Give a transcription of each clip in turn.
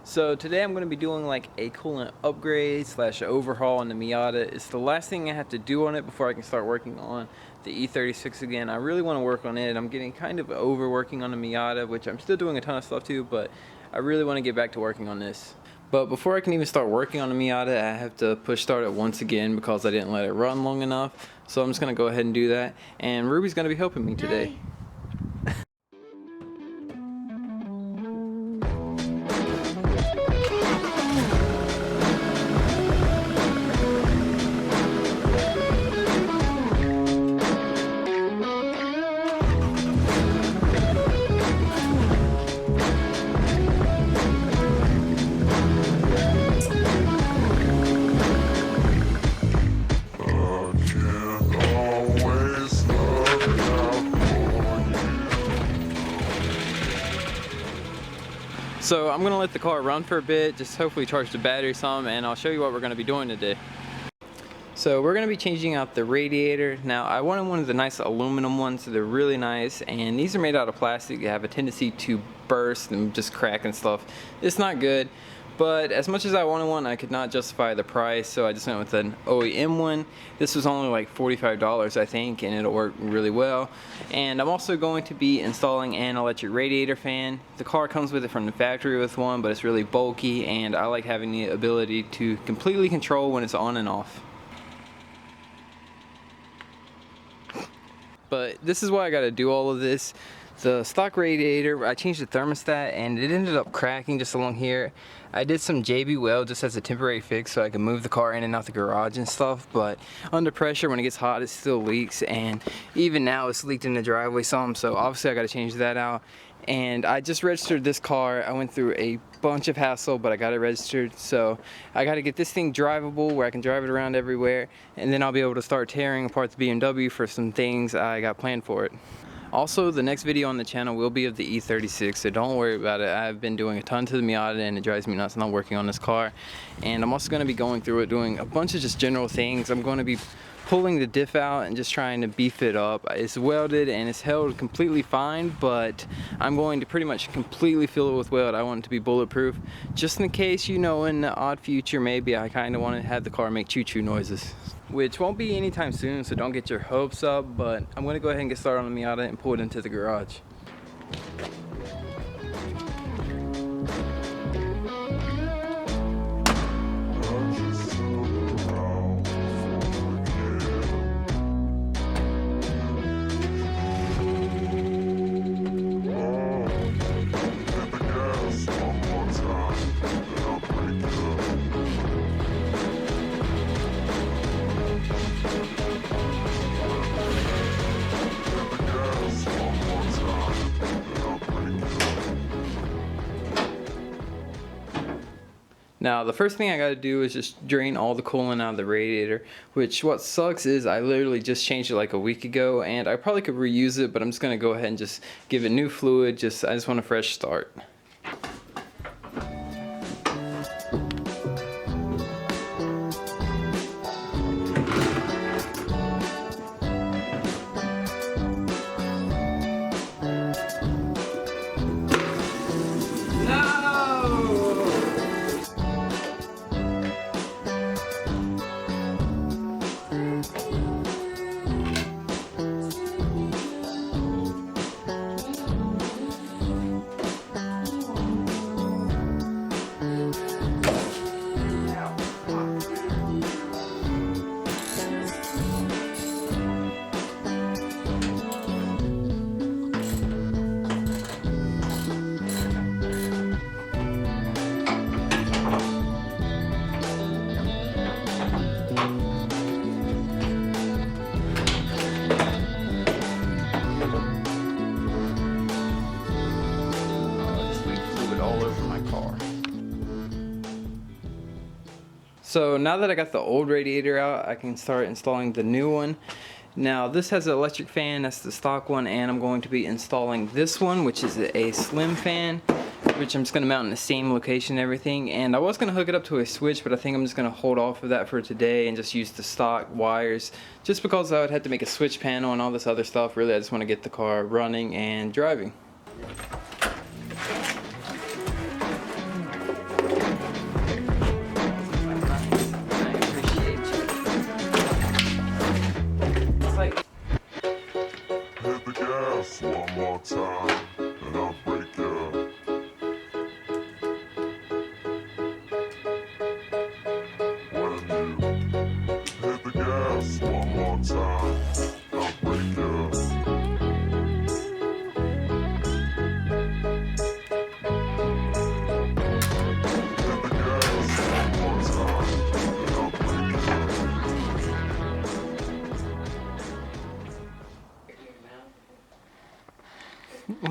So today I'm going to be doing like a coolant upgrade slash overhaul on the Miata. It's the last thing I have to do on it before I can start working on the E36 again. I really want to work on it. I'm getting kind of overworking on the Miata, which I'm still doing a ton of stuff to, but I really want to get back to working on this. But before I can even start working on the Miata, I have to push start it once again because I didn't let it run long enough. So I'm just going to go ahead and do that. And Ruby's going to be helping me today. Hi. So I'm gonna let the car run for a bit, just hopefully charge the battery some, and I'll show you what we're gonna be doing today. So we're gonna be changing out the radiator. Now I wanted one of the nice aluminum ones, so they're really nice, and these are made out of plastic. They have a tendency to burst and just crack and stuff. It's not good, but as much as I wanted one, I could not justify the price, so I just went with an OEM one. This was only like $45 I think, and it'll work really well. And I'm also going to be installing an electric radiator fan. The car comes with it from the factory with one, but it's really bulky, and I like having the ability to completely control when it's on and off. But this is why I gotta do all of this. The stock radiator, I changed the thermostat and it ended up cracking just along here. I did some JB weld just as a temporary fix so I can move the car in and out the garage and stuff, but under pressure when it gets hot it still leaks, and even now it's leaked in the driveway some, so obviously I gotta change that out. And I just registered this car. I went through a bunch of hassle, but I got it registered, so I got to get this thing drivable where I can drive it around everywhere, and then I'll be able to start tearing apart the BMW for some things I got planned for it. Also, the next video on the channel will be of the E36, so don't worry about it. I've been doing a ton to the Miata and it drives me nuts not working on this car. And I'm also going to be going through it, doing a bunch of just general things. I'm going to be pulling the diff out and just trying to beef it up. It's welded and it's held completely fine, but I'm going to pretty much completely fill it with weld. I want it to be bulletproof, just in case, you know, in the odd future maybe I kind of want to have the car make choo-choo noises, which won't be anytime soon, so don't get your hopes up. But I'm going to go ahead and get started on the Miata and pull it into the garage. Now the first thing I gotta do is just drain all the coolant out of the radiator, which what sucks is I literally just changed it like a week ago, and I probably could reuse it, but I'm just gonna go ahead and just give it new fluid. I just want a fresh start. So now that I got the old radiator out, I can start installing the new one. Now this has an electric fan, that's the stock one, and I'm going to be installing this one, which is a slim fan, which I'm just going to mount in the same location and everything. And I was going to hook it up to a switch, but I think I'm just going to hold off of that for today and just use the stock wires, just because I would have to make a switch panel and all this other stuff. Really, I just want to get the car running and driving.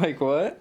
Like what?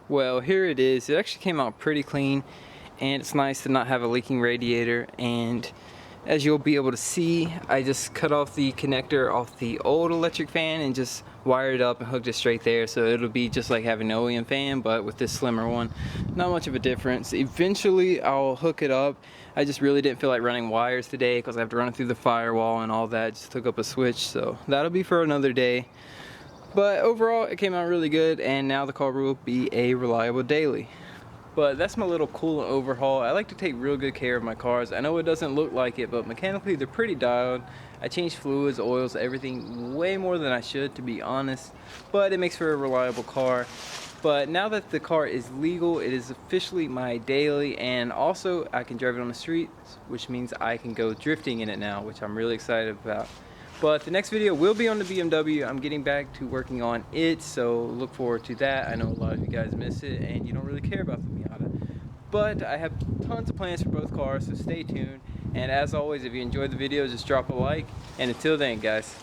Well, here it is. It actually came out pretty clean, and it's nice to not have a leaking radiator. And as you'll be able to see, I just cut off the connector off the old electric fan and just wired it up and hooked it straight there, so it'll be just like having an OEM fan but with this slimmer one. Not much of a difference. Eventually I'll hook it up. I just really didn't feel like running wires today because I have to run it through the firewall and all that. Just hook up a switch, so that'll be for another day. But overall, it came out really good, and now the car will be a reliable daily. But that's my little coolant overhaul. I like to take real good care of my cars. I know it doesn't look like it, but mechanically they're pretty dialed. I change fluids, oils, everything way more than I should, to be honest. But it makes for a reliable car. But now that the car is legal, it is officially my daily, and also I can drive it on the streets, which means I can go drifting in it now, which I'm really excited about. But the next video will be on the BMW. I'm getting back to working on it, so look forward to that. I know a lot of you guys miss it and you don't really care about the Miata. But I have tons of plans for both cars, so stay tuned. And as always, if you enjoyed the video, just drop a like. And until then, guys.